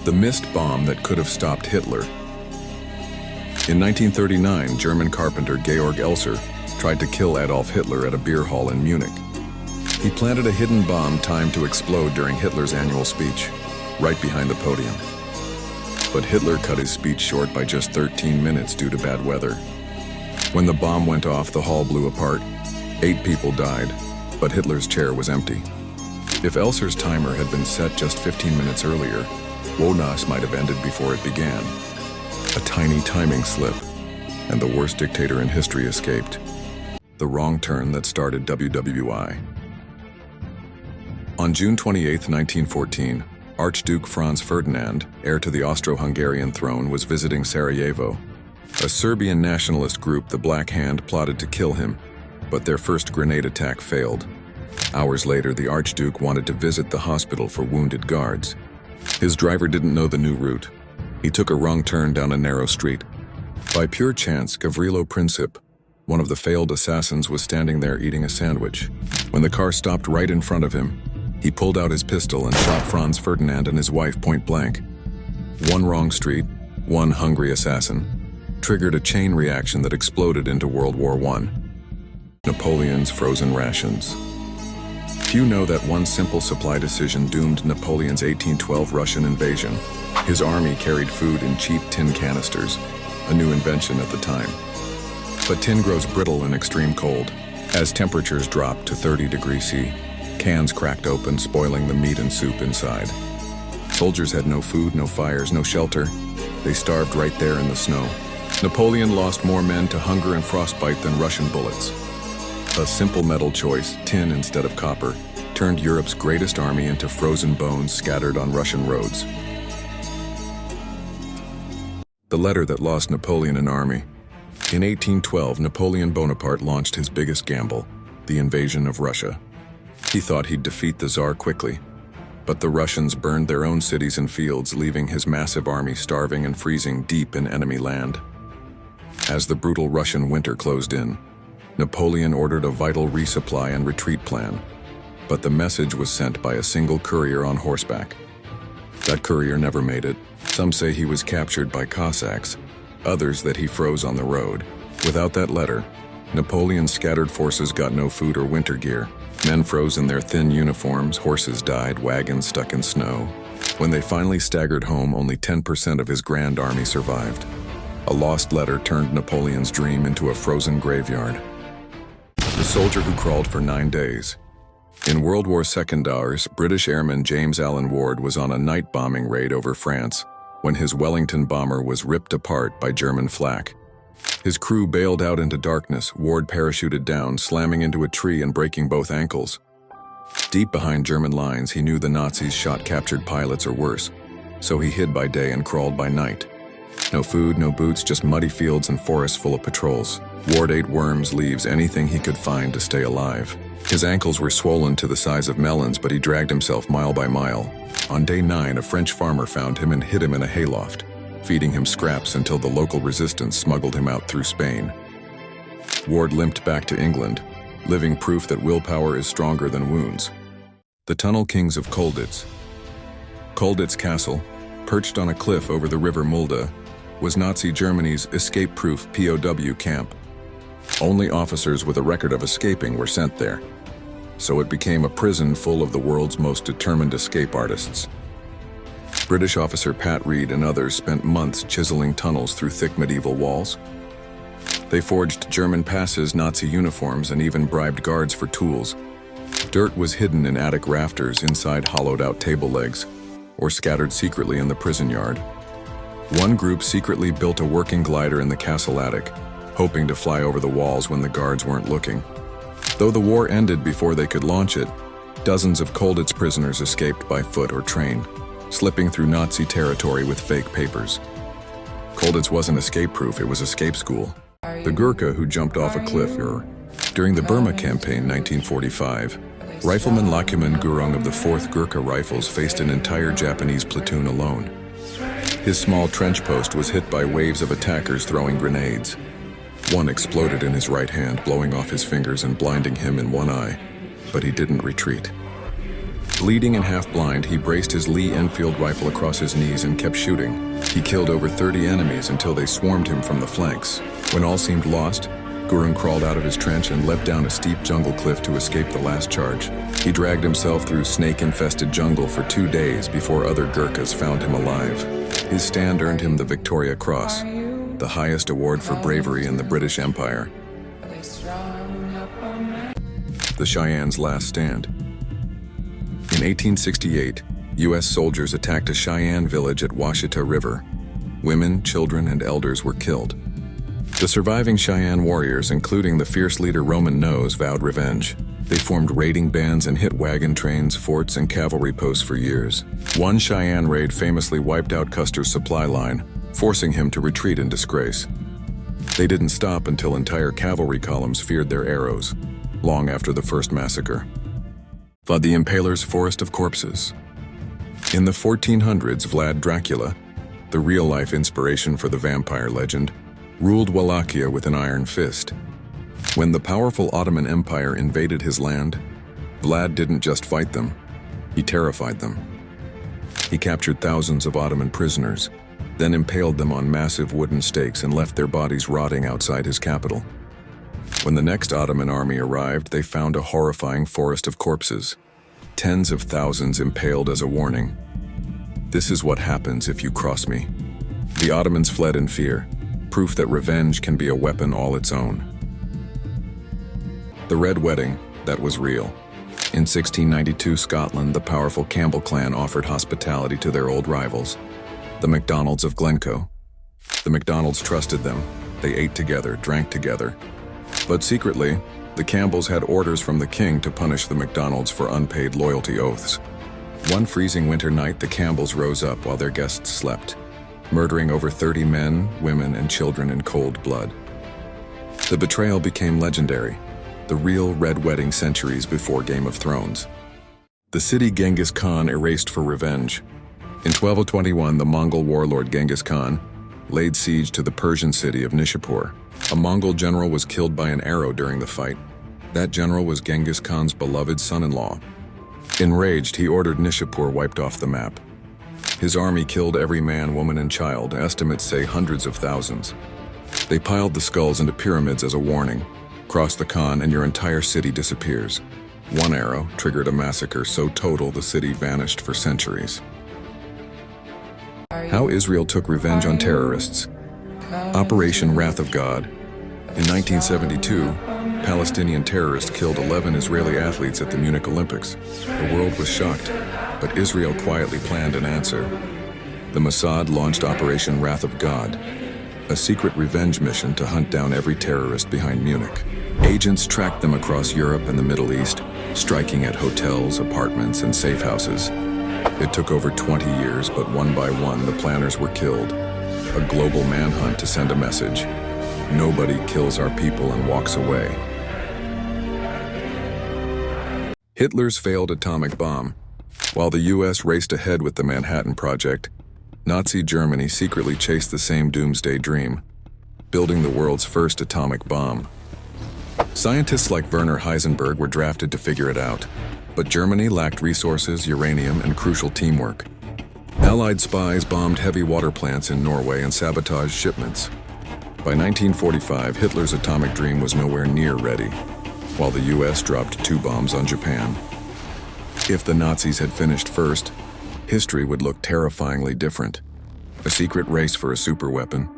The missed bomb that could have stopped Hitler. In 1939, German carpenter Georg Elser tried to kill Adolf Hitler at a beer hall in Munich. He planted a hidden bomb timed to explode during Hitler's annual speech, right behind the podium. But Hitler cut his speech short by just 13 minutes due to bad weather. When the bomb went off, the hall blew apart. 8 people died, but Hitler's chair was empty. If Elser's timer had been set just 15 minutes earlier, Wonas might have ended before it began. A tiny timing slip, and the worst dictator in history escaped. The wrong turn that started WWI. On June 28, 1914, Archduke Franz Ferdinand, heir to the Austro-Hungarian throne, was visiting Sarajevo. A Serbian nationalist group, the Black Hand, plotted to kill him, but their first grenade attack failed. Hours later, the Archduke wanted to visit the hospital for wounded guards. His driver didn't know the new route. He took a wrong turn down a narrow street. By pure chance, Gavrilo Princip, one of the failed assassins, was standing there eating a sandwich. When the car stopped right in front of him, he pulled out his pistol and shot Franz Ferdinand and his wife point blank. One wrong street, one hungry assassin, triggered a chain reaction that exploded into World War I. Napoleon's frozen rations. Few know that one simple supply decision doomed Napoleon's 1812 Russian invasion. His army carried food in cheap tin canisters, a new invention at the time. But tin grows brittle in extreme cold. As temperatures dropped to 30 degrees C, cans cracked open, spoiling the meat and soup inside. Soldiers had no food, no fires, no shelter. They starved right there in the snow. Napoleon lost more men to hunger and frostbite than Russian bullets. A simple metal choice, tin instead of copper, turned Europe's greatest army into frozen bones scattered on Russian roads. The letter that lost Napoleon an army. In 1812, Napoleon Bonaparte launched his biggest gamble, the invasion of Russia. He thought he'd defeat the Tsar quickly, but the Russians burned their own cities and fields, leaving his massive army starving and freezing deep in enemy land. As the brutal Russian winter closed in, Napoleon ordered a vital resupply and retreat plan, but the message was sent by a single courier on horseback. That courier never made it. Some say he was captured by Cossacks, others that he froze on the road. Without that letter, Napoleon's scattered forces got no food or winter gear. Men froze in their thin uniforms, horses died, wagons stuck in snow. When they finally staggered home, only 10% of his grand army survived. A lost letter turned Napoleon's dream into a frozen graveyard. The soldier who crawled for 9 days. In World War II hours, British airman James Allen Ward was on a night bombing raid over France when his Wellington bomber was ripped apart by German flak. His crew bailed out into darkness. Ward parachuted down, slamming into a tree and breaking both ankles. Deep behind German lines, he knew the Nazis shot captured pilots or worse, so he hid by day and crawled by night. No food, no boots, just muddy fields and forests full of patrols. Ward ate worms, leaves, anything he could find to stay alive. His ankles were swollen to the size of melons, but he dragged himself mile by mile. On day 9, a French farmer found him and hid him in a hayloft, feeding him scraps until the local resistance smuggled him out through Spain. Ward limped back to England, living proof that willpower is stronger than wounds. The Tunnel Kings of Colditz. Colditz Castle, perched on a cliff over the river Mulda, was Nazi Germany's escape-proof POW camp. Only officers with a record of escaping were sent there, so it became a prison full of the world's most determined escape artists. British officer Pat Reed and others spent months chiseling tunnels through thick medieval walls. They forged German passes, Nazi uniforms, and even bribed guards for tools. Dirt was hidden in attic rafters, inside hollowed-out table legs, or scattered secretly in the prison yard. One group secretly built a working glider in the castle attic, hoping to fly over the walls when the guards weren't looking. Though the war ended before they could launch it, dozens of Colditz prisoners escaped by foot or train, slipping through Nazi territory with fake papers. Colditz wasn't escape-proof, it was escape school. The Gurkha who jumped off a cliff. During the Burma Campaign 1945, Rifleman Lakuman Gurung of the 4th Gurkha Rifles faced an entire Japanese platoon alone. His small trench post was hit by waves of attackers throwing grenades. One exploded in his right hand, blowing off his fingers and blinding him in one eye, but he didn't retreat. Bleeding and half-blind, he braced his Lee Enfield rifle across his knees and kept shooting. He killed over 30 enemies until they swarmed him from the flanks. When all seemed lost, Gurkha crawled out of his trench and leapt down a steep jungle cliff to escape the last charge. He dragged himself through snake-infested jungle for 2 days before other Gurkhas found him alive. His stand earned him the Victoria Cross, the highest award for bravery in the British Empire. The Cheyenne's last stand. In 1868, U.S. soldiers attacked a Cheyenne village at Washita River. Women, children, and elders were killed. The surviving Cheyenne warriors, including the fierce leader Roman Nose, vowed revenge. They formed raiding bands and hit wagon trains, forts, and cavalry posts for years. One Cheyenne raid famously wiped out Custer's supply line, forcing him to retreat in disgrace. They didn't stop until entire cavalry columns feared their arrows, long after the first massacre. Vlad the Impaler's Forest of Corpses. In the 1400s, Vlad Dracula, the real-life inspiration for the vampire legend, ruled Wallachia with an iron fist. When the powerful Ottoman Empire invaded his land, Vlad didn't just fight them, he terrified them. He captured thousands of Ottoman prisoners, then impaled them on massive wooden stakes and left their bodies rotting outside his capital. When the next Ottoman army arrived, they found a horrifying forest of corpses, tens of thousands impaled as a warning. This is what happens if you cross me. The Ottomans fled in fear, proof that revenge can be a weapon all its own. The Red Wedding, that was real. In 1692 Scotland, the powerful Campbell clan offered hospitality to their old rivals, the MacDonalds of Glencoe. The MacDonalds trusted them. They ate together, drank together. But secretly, the Campbells had orders from the king to punish the MacDonalds for unpaid loyalty oaths. One freezing winter night, the Campbells rose up while their guests slept, murdering over 30 men, women, and children in cold blood. The betrayal became legendary, the real Red Wedding centuries before Game of Thrones. The city Genghis Khan erased for revenge. In 1221, the Mongol warlord Genghis Khan laid siege to the Persian city of Nishapur. A Mongol general was killed by an arrow during the fight. That general was Genghis Khan's beloved son-in-law. Enraged, he ordered Nishapur wiped off the map. His army killed every man, woman, and child, estimates say hundreds of thousands. They piled the skulls into pyramids as a warning. Cross the Khan and your entire city disappears. One arrow triggered a massacre so total the city vanished for centuries. How Israel took revenge on terrorists. Operation Wrath of God. In 1972, Palestinian terrorists killed 11 Israeli athletes at the Munich Olympics. The world was shocked, but Israel quietly planned an answer. The Mossad launched Operation Wrath of God, a secret revenge mission to hunt down every terrorist behind Munich. Agents tracked them across Europe and the Middle East, striking at hotels, apartments, and safe houses. It took over 20 years, but one by one, the planners were killed. A global manhunt to send a message. Nobody kills our people and walks away. Hitler's failed atomic bomb. While the U.S. raced ahead with the Manhattan Project, Nazi Germany secretly chased the same doomsday dream, building the world's first atomic bomb. Scientists like Werner Heisenberg were drafted to figure it out, but Germany lacked resources, uranium, and crucial teamwork. Allied spies bombed heavy water plants in Norway and sabotaged shipments. By 1945, Hitler's atomic dream was nowhere near ready, while the U.S. dropped 2 bombs on Japan. If the Nazis had finished first, history would look terrifyingly different. A secret race for a superweapon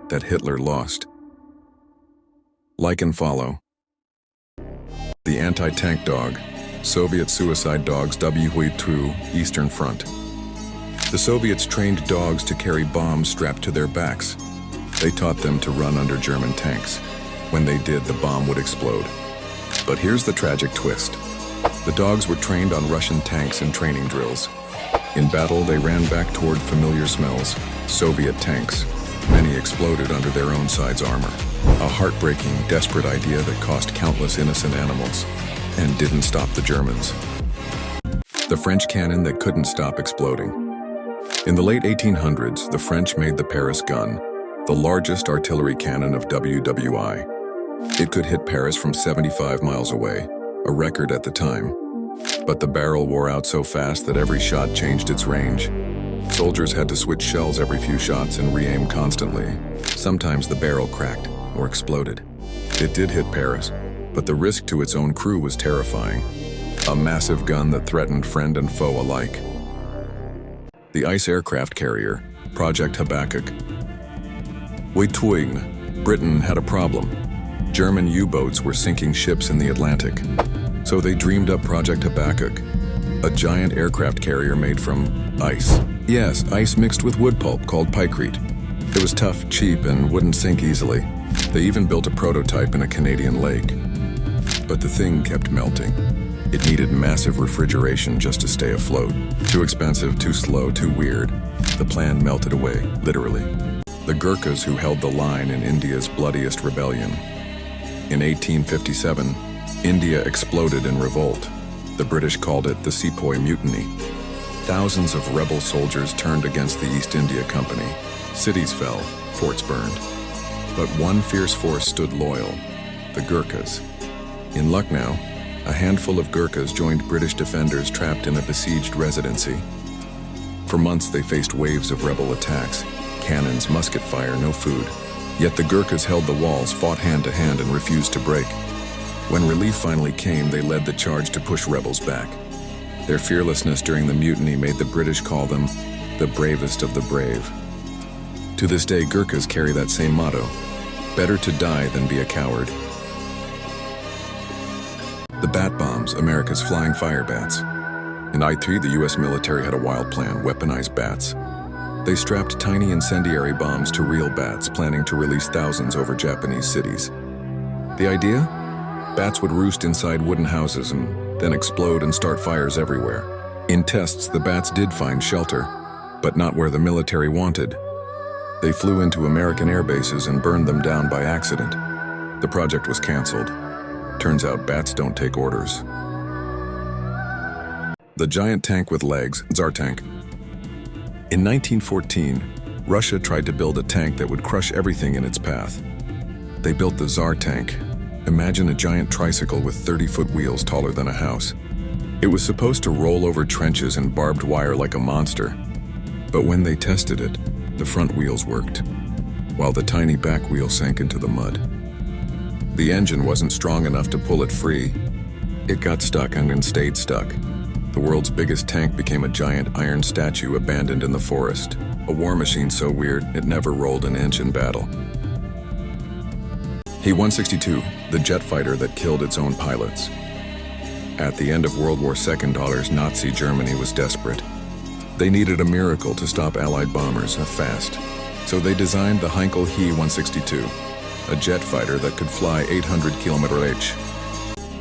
that Hitler lost. Like and follow. The anti-tank dog, Soviet suicide dogs W2 Eastern Front. The Soviets trained dogs to carry bombs strapped to their backs. They taught them to run under German tanks. When they did, the bomb would explode. But here's the tragic twist. The dogs were trained on Russian tanks in training drills. In battle, they ran back toward familiar smells, Soviet tanks. Many exploded under their own side's armor. A heartbreaking, desperate idea that cost countless innocent animals and didn't stop the Germans. The French cannon that couldn't stop exploding. In the late 1800s, the French made the Paris gun, the largest artillery cannon of WWI. It could hit Paris from 75 miles away, a record at the time. But the barrel wore out so fast that every shot changed its range. Soldiers had to switch shells every few shots and re-aim constantly. Sometimes the barrel cracked or exploded. It did hit Paris, but the risk to its own crew was terrifying. A massive gun that threatened friend and foe alike. The ice aircraft carrier, Project Habakkuk. Britain had a problem. German U-boats were sinking ships in the Atlantic. So they dreamed up Project Habakkuk, a giant aircraft carrier made from ice. Yes, ice mixed with wood pulp called pykrete. It was tough, cheap, and wouldn't sink easily. They even built a prototype in a Canadian lake. But the thing kept melting. It needed massive refrigeration just to stay afloat. Too expensive, too slow, too weird. The plan melted away, literally. The Gurkhas who held the line in India's bloodiest rebellion. In 1857, India exploded in revolt. The British called it the Sepoy Mutiny. Thousands of rebel soldiers turned against the East India Company. Cities fell, forts burned. But one fierce force stood loyal, the Gurkhas. In Lucknow, a handful of Gurkhas joined British defenders trapped in a besieged residency. For months they faced waves of rebel attacks, cannons, musket fire, no food. Yet the Gurkhas held the walls, fought hand to hand, and refused to break. When relief finally came, they led the charge to push rebels back. Their fearlessness during the mutiny made the British call them the bravest of the brave. To this day, Gurkhas carry that same motto: better to die than be a coward. The bat bombs, America's flying fire bats. In I-3, the US military had a wild plan: weaponize bats. They strapped tiny incendiary bombs to real bats, planning to release thousands over Japanese cities. The idea? Bats would roost inside wooden houses and then explode and start fires everywhere. In tests, the bats did find shelter, but not where the military wanted. They flew into American air bases and burned them down by accident. The project was canceled. Turns out bats don't take orders. The giant tank with legs, Tsar tank. In 1914, Russia tried to build a tank that would crush everything in its path. They built the Tsar tank. Imagine a giant tricycle with 30-foot wheels taller than a house. It was supposed to roll over trenches and barbed wire like a monster. But when they tested it, the front wheels worked, while the tiny back wheel sank into the mud. The engine wasn't strong enough to pull it free. It got stuck and then stayed stuck. The world's biggest tank became a giant iron statue abandoned in the forest. A war machine so weird, it never rolled an inch in battle. He-162, the jet fighter that killed its own pilots. At the end of World War II, Nazi Germany was desperate. They needed a miracle to stop Allied bombers fast. So they designed the Heinkel He-162, a jet fighter that could fly 800 km/h.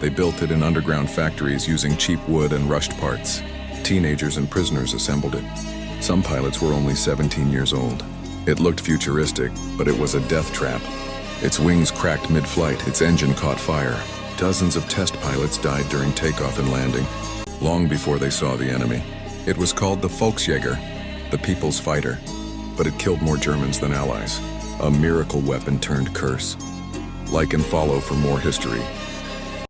They built it in underground factories using cheap wood and rushed parts. Teenagers and prisoners assembled it. Some pilots were only 17 years old. It looked futuristic, but it was a death trap. Its wings cracked mid-flight, its engine caught fire. Dozens of test pilots died during takeoff and landing, long before they saw the enemy. It was called the Volksjäger, the People's Fighter, but it killed more Germans than Allies. A miracle weapon turned curse. Like and follow for more history.